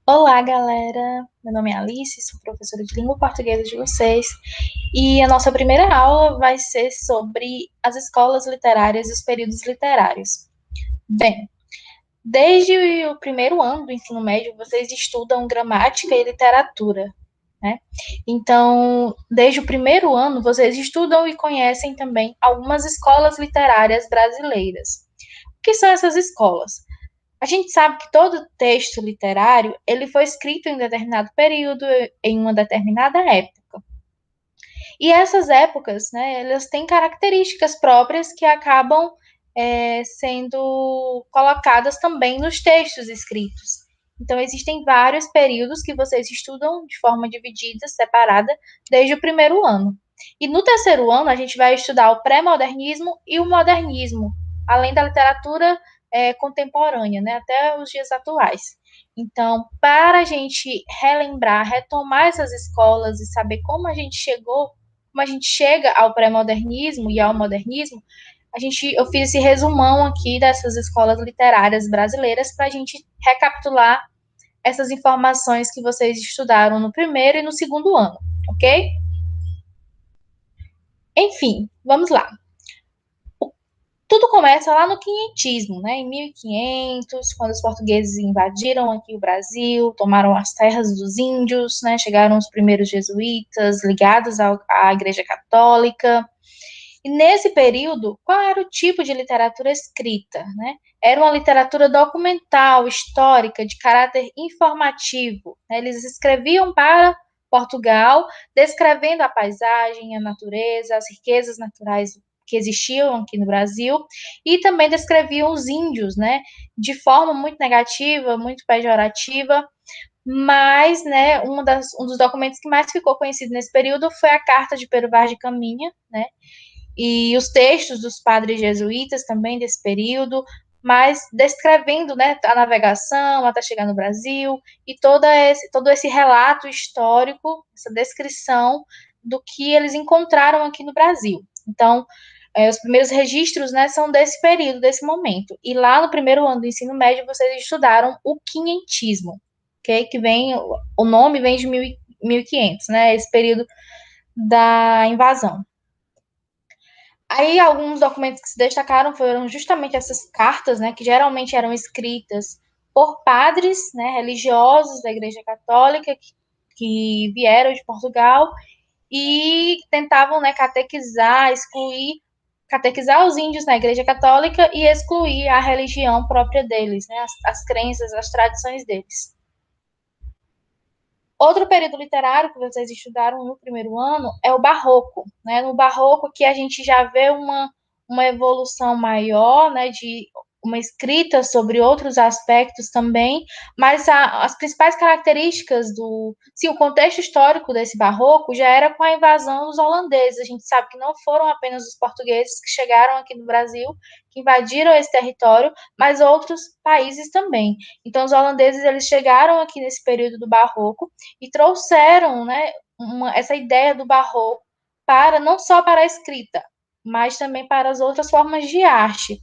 Olá, galera! Meu nome é Alice, sou professora de língua portuguesa de vocês e a nossa primeira aula vai ser sobre as escolas literárias e os períodos literários. Bem, desde o primeiro ano do ensino médio, vocês estudam gramática e literatura, né? Então, desde o primeiro ano, vocês estudam e conhecem também algumas escolas literárias brasileiras. O que são essas escolas? A gente sabe que todo texto literário ele foi escrito em um determinado período, em uma determinada época. E essas épocas, né, elas têm características próprias que acabam sendo colocadas também nos textos escritos. Então, existem vários períodos que vocês estudam de forma dividida, separada, desde o primeiro ano. E no terceiro ano, a gente vai estudar o pré-modernismo e o modernismo, além da literatura contemporânea, né, até os dias atuais. Então, para a gente relembrar, retomar essas escolas e saber como a gente chega ao pré-modernismo e ao modernismo, eu fiz esse resumão aqui dessas escolas literárias brasileiras para a gente recapitular essas informações que vocês estudaram no primeiro e no segundo ano, ok? Enfim, vamos lá. Tudo começa lá no quinhentismo, né? Em 1500, quando os portugueses invadiram aqui o Brasil, tomaram as terras dos índios, né? Chegaram os primeiros jesuítas ligados à Igreja Católica. E nesse período, qual era o tipo de literatura escrita? Né? Era uma literatura documental, histórica, de caráter informativo. Né? Eles escreviam para Portugal, descrevendo a paisagem, a natureza, as riquezas naturais que existiam aqui no Brasil, e também descreviam os índios, né, de forma muito negativa, muito pejorativa, mas, né, um dos documentos que mais ficou conhecido nesse período foi a Carta de Pero Vaz de Caminha, né, e os textos dos padres jesuítas também desse período, mas descrevendo, né, a navegação até chegar no Brasil e todo esse relato histórico, essa descrição do que eles encontraram aqui no Brasil. Então, os primeiros registros, né, são desse período, desse momento. E lá no primeiro ano do ensino médio, vocês estudaram o quinhentismo, okay? Que vem, o nome vem de 1500, né, esse período da invasão. Aí alguns documentos que se destacaram foram justamente essas cartas, né, que geralmente eram escritas por padres, né, religiosos da Igreja Católica que vieram de Portugal e tentavam, né, catequizar os índios na Igreja Católica e excluir a religião própria deles, né, as crenças, as tradições deles. Outro período literário que vocês estudaram no primeiro ano é o Barroco. Né? No Barroco que a gente já vê uma evolução maior, né, de uma escrita sobre outros aspectos também, mas as principais características sim, o contexto histórico desse barroco já era com a invasão dos holandeses. A gente sabe que não foram apenas os portugueses que chegaram aqui no Brasil, que invadiram esse território, mas outros países também. Então, os holandeses eles chegaram aqui nesse período do barroco e trouxeram, né, essa ideia do barroco para não só para a escrita, mas também para as outras formas de arte.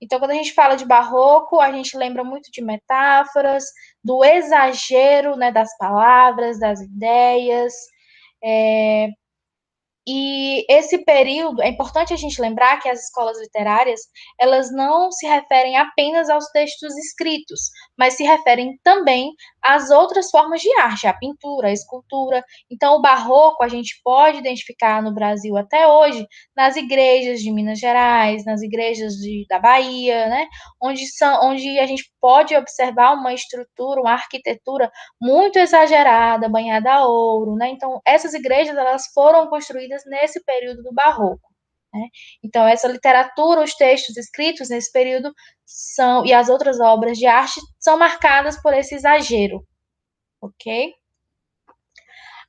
Então, quando a gente fala de barroco, a gente lembra muito de metáforas, do exagero, né, das palavras, das ideias. É, e esse período, é importante a gente lembrar que as escolas literárias, elas não se referem apenas aos textos escritos, mas se referem também às outras formas de arte, a pintura, a escultura. Então, o barroco a gente pode identificar no Brasil até hoje nas igrejas de Minas Gerais, nas igrejas da Bahia, né? Onde a gente pode observar uma estrutura, uma arquitetura muito exagerada, banhada a ouro, né? Então, essas igrejas elas foram construídas nesse período do Barroco. Né? Então, essa literatura, os textos escritos nesse período e as outras obras de arte são marcadas por esse exagero, ok?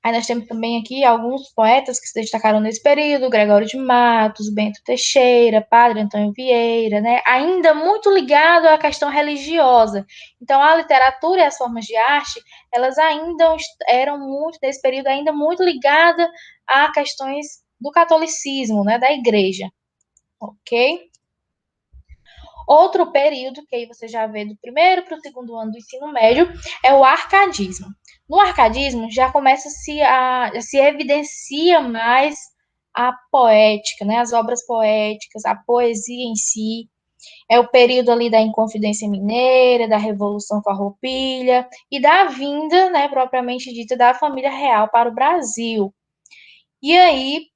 Aí nós temos também aqui alguns poetas que se destacaram nesse período, Gregório de Matos, Bento Teixeira, Padre Antônio Vieira, né? Ainda muito ligado à questão religiosa. Então, a literatura e as formas de arte, elas ainda eram muito, nesse período, ainda muito ligada a questões do catolicismo, né? Da igreja, ok? Outro período, que aí você já vê do primeiro para o segundo ano do ensino médio, é o arcadismo. No arcadismo já começa já se evidencia mais a poética, né, as obras poéticas, a poesia em si. É o período ali da Inconfidência Mineira, da Revolução Farroupilha e da vinda, né, propriamente dita, da família real para o Brasil. E aí,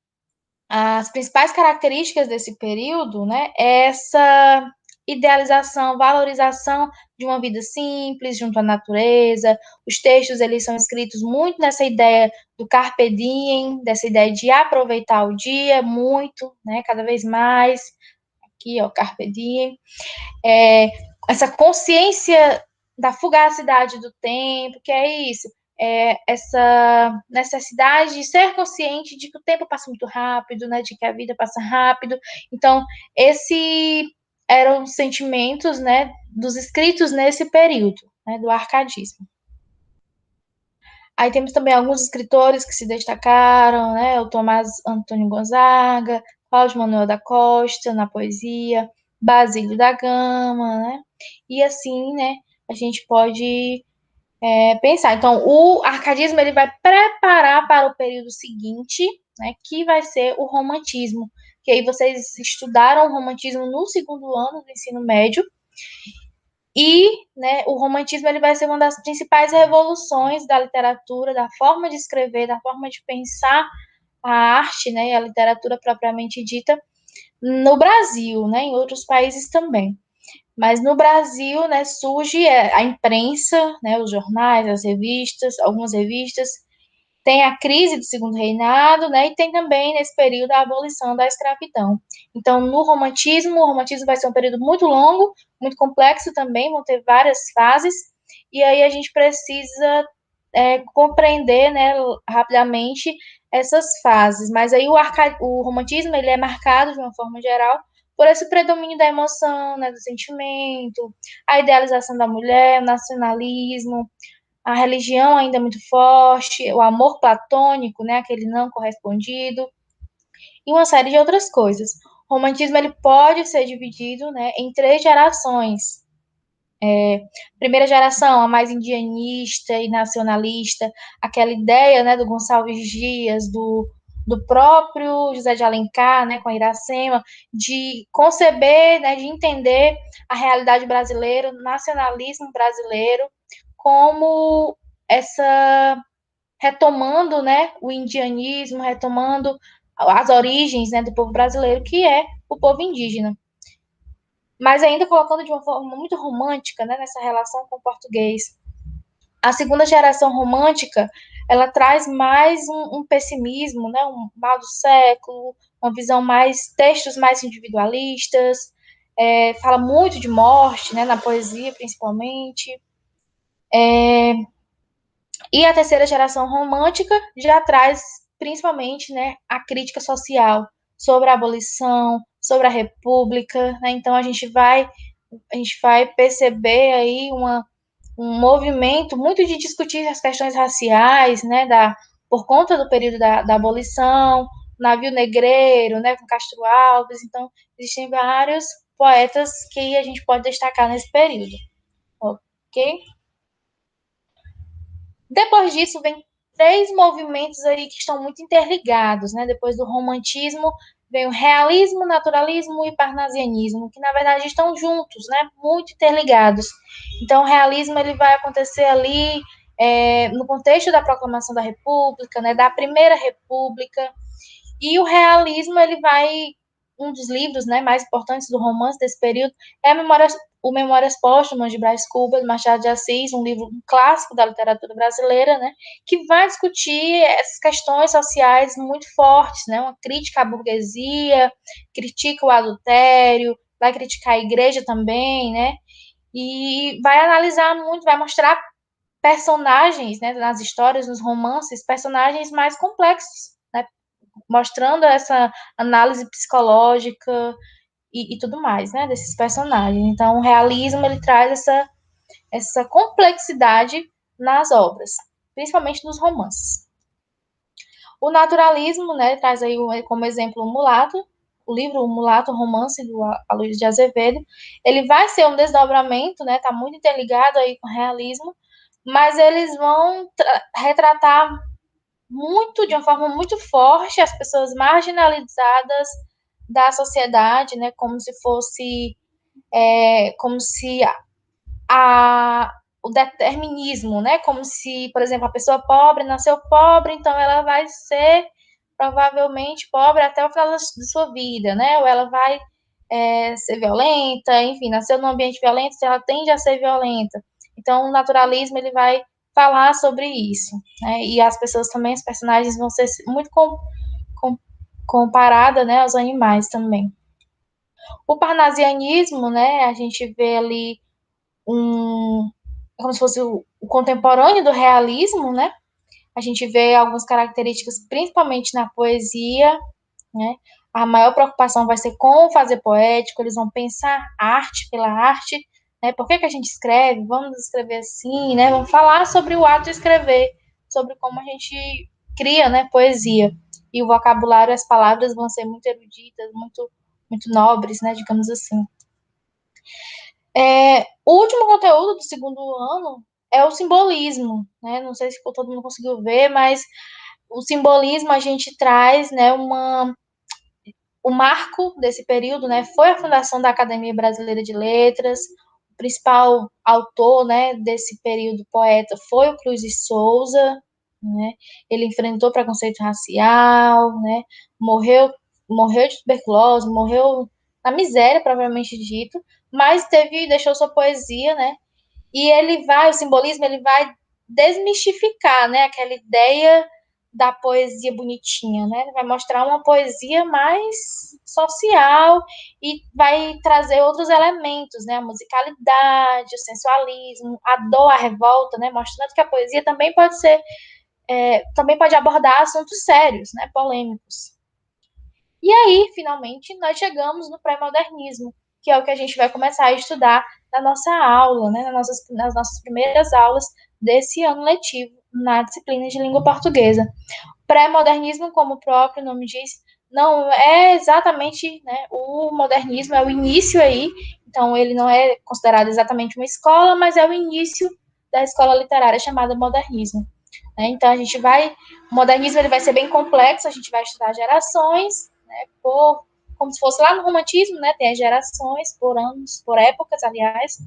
as principais características desse período, né, é essa idealização, valorização de uma vida simples, junto à natureza. Os textos, eles são escritos muito nessa ideia do carpe diem, dessa ideia de aproveitar o dia muito, né, cada vez mais. Aqui, ó, carpe diem. É, essa consciência da fugacidade do tempo, que é isso, essa necessidade de ser consciente de que o tempo passa muito rápido, né, de que a vida passa rápido. Então, esse eram os sentimentos, né, dos escritos nesse período, né, do arcadismo. Aí temos também alguns escritores que se destacaram, né, o Tomás Antônio Gonzaga, Cláudio Manuel da Costa na poesia, Basílio da Gama, né? E assim, né, a gente pode pensar. Então, o arcadismo ele vai preparar para o período seguinte, né, que vai ser o romantismo. Que aí vocês estudaram o romantismo no segundo ano do ensino médio. E, né, o romantismo ele vai ser uma das principais revoluções da literatura, da forma de escrever, da forma de pensar a arte, né, e a literatura propriamente dita no Brasil, né, em outros países também. Mas no Brasil, né, surge a imprensa, né, os jornais, as revistas, algumas revistas, tem a crise do segundo reinado, né, e tem também nesse período a abolição da escravidão. Então, no romantismo, o romantismo vai ser um período muito longo, muito complexo também, vão ter várias fases, e aí a gente precisa compreender, né, rapidamente essas fases. Mas aí o romantismo ele é marcado de uma forma geral por esse predomínio da emoção, né, do sentimento, a idealização da mulher, o nacionalismo, a religião ainda é muito forte, o amor platônico, né, aquele não correspondido, e uma série de outras coisas. O romantismo ele pode ser dividido, né, em três gerações. Primeira geração, a mais indianista e nacionalista, aquela ideia, né, do Gonçalves Dias, do próprio José de Alencar, né, com a Iracema, de conceber, né, de entender a realidade brasileira, o nacionalismo brasileiro, como essa retomando, né, o indianismo, retomando as origens, né, do povo brasileiro, que é o povo indígena. Mas ainda colocando de uma forma muito romântica, né, nessa relação com o português. A segunda geração romântica, ela traz mais um pessimismo, né, um mal do século, uma visão mais, textos mais individualistas, fala muito de morte, né, na poesia principalmente. E a terceira geração romântica já traz principalmente, né, a crítica social sobre a abolição, sobre a república, né? Então a gente vai perceber aí um movimento muito de discutir as questões raciais, né, por conta do período da abolição, navio negreiro, né, com Castro Alves. Então existem vários poetas que a gente pode destacar nesse período, ok? Depois disso, vem três movimentos aí que estão muito interligados, né? Depois do romantismo, vem o realismo, naturalismo e parnasianismo, que na verdade estão juntos, né? Muito interligados. Então, o realismo ele vai acontecer ali no contexto da proclamação da República, né? Da Primeira República, e o realismo, ele vai. Um dos livros, né, mais importantes do romance desse período é o Memórias Póstumas de Brás Cubas, Machado de Assis, um livro clássico da literatura brasileira, né, que vai discutir essas questões sociais muito fortes, né, uma crítica à burguesia, critica o adultério, vai criticar a igreja também, né, e vai analisar muito, vai mostrar personagens, né, nas histórias, nos romances, personagens mais complexos, né, mostrando essa análise psicológica e tudo mais, né, desses personagens. Então, o realismo ele traz essa complexidade nas obras, principalmente nos romances. O naturalismo, né, traz aí como exemplo o Mulato, o livro O Mulato Romance, do Aloysio de Azevedo, ele vai ser um desdobramento, né, tá muito interligado aí com o realismo, mas eles vão retratar muito, de uma forma muito forte, as pessoas marginalizadas da sociedade, né, como se o determinismo, né? Como se, por exemplo, a pessoa pobre nasceu pobre, então ela vai ser provavelmente pobre até o final da sua vida, né? Ou ela vai ser violenta, enfim, nasceu num ambiente violento, então ela tende a ser violenta. Então, o naturalismo ele vai falar sobre isso, né? E as pessoas também, os personagens vão ser muito com, comparadas, né, aos animais também. O parnasianismo, né? A gente vê ali um como se fosse o contemporâneo do realismo, né? A gente vê algumas características, principalmente na poesia, né? A maior preocupação vai ser com o fazer poético, eles vão pensar arte pela arte, né? Por que que a gente escreve? Vamos escrever assim, né? Vamos falar sobre o ato de escrever, sobre como a gente cria, né, poesia. E o vocabulário, as palavras vão ser muito eruditas, muito nobres, né, digamos assim. O último conteúdo do segundo ano é o simbolismo, né? Não sei se todo mundo conseguiu ver, mas o simbolismo a gente traz, né, o marco desse período, né, foi a fundação da Academia Brasileira de Letras. O principal autor, né, desse período, poeta, foi o Cruz de Souza, né? Ele enfrentou preconceito racial, né? Morreu, morreu de tuberculose, morreu na miséria, provavelmente dito, mas deixou sua poesia, né? E o simbolismo, ele vai desmistificar, né, aquela ideia da poesia bonitinha, né? Ele vai mostrar uma poesia mais social e vai trazer outros elementos, né? A musicalidade, o sensualismo, a dor, a revolta, né? Mostrando que a poesia também pode abordar assuntos sérios, né? Polêmicos. E aí, finalmente, nós chegamos no pré-modernismo, que é o que a gente vai começar a estudar na nossa aula, né, nas nossas primeiras aulas desse ano letivo, na disciplina de língua portuguesa. Pré-modernismo, como o próprio nome diz, não é exatamente, né, o modernismo, é o início aí, então ele não é considerado exatamente uma escola, mas é o início da escola literária chamada modernismo. Né? Então o modernismo ele vai ser bem complexo, a gente vai estudar gerações, né, como se fosse lá no romantismo, né, tem as gerações por anos, por épocas, aliás,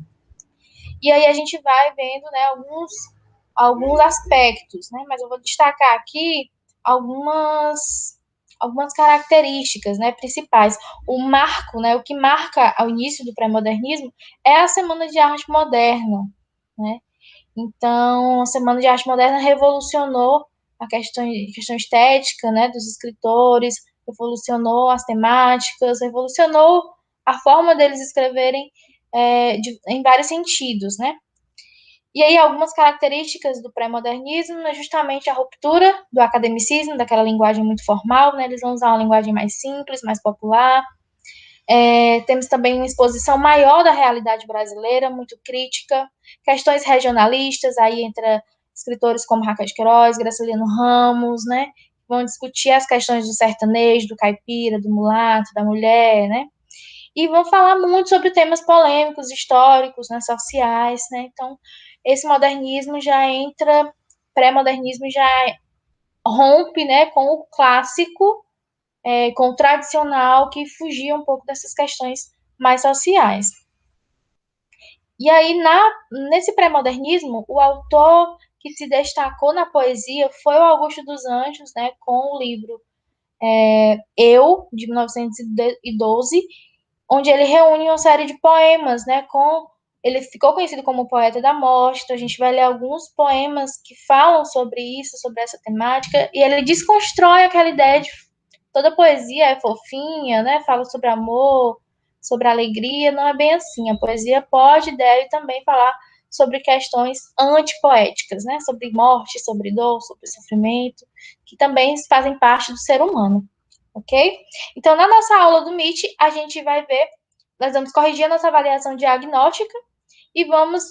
e aí a gente vai vendo, né, alguns aspectos, né, mas eu vou destacar aqui algumas características, né, principais. O que marca o início do pré-modernismo é a Semana de Arte Moderna, né? Então, a Semana de Arte Moderna revolucionou questão estética, né, dos escritores, revolucionou as temáticas, revolucionou a forma deles escreverem em vários sentidos, né? E aí, algumas características do pré-modernismo é justamente a ruptura do academicismo, daquela linguagem muito formal, né? Eles vão usar uma linguagem mais simples, mais popular. Temos também uma exposição maior da realidade brasileira, muito crítica, questões regionalistas, aí entra escritores como Raquel de Queiroz, Graciliano Ramos, né? Vão discutir as questões do sertanejo, do caipira, do mulato, da mulher, né? E vão falar muito sobre temas polêmicos, históricos, né, sociais, né? Então, esse modernismo já entra, pré-modernismo já rompe, né, com o clássico, com o tradicional, que fugia um pouco dessas questões mais sociais. E aí, nesse pré-modernismo, o autor que se destacou na poesia foi o Augusto dos Anjos, né, com o livro Eu, de 1912, onde ele reúne uma série de poemas, né, ele ficou conhecido como poeta da morte, então a gente vai ler alguns poemas que falam sobre isso, sobre essa temática, e ele desconstrói aquela ideia de toda poesia é fofinha, né, fala sobre amor, sobre alegria, não é bem assim, a poesia pode e deve também falar sobre questões antipoéticas, né, sobre morte, sobre dor, sobre sofrimento, que também fazem parte do ser humano, ok? Então, na nossa aula do MIT, a gente vai ver, nós vamos corrigir a nossa avaliação diagnóstica e vamos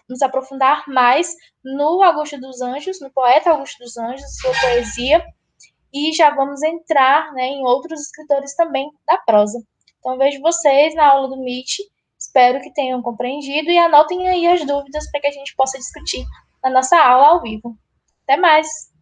nos aprofundar mais no Augusto dos Anjos, no poeta Augusto dos Anjos, sua poesia, e já vamos entrar, né, em outros escritores também da prosa. Então, vejo vocês na aula do Meet, espero que tenham compreendido e anotem aí as dúvidas para que a gente possa discutir na nossa aula ao vivo. Até mais!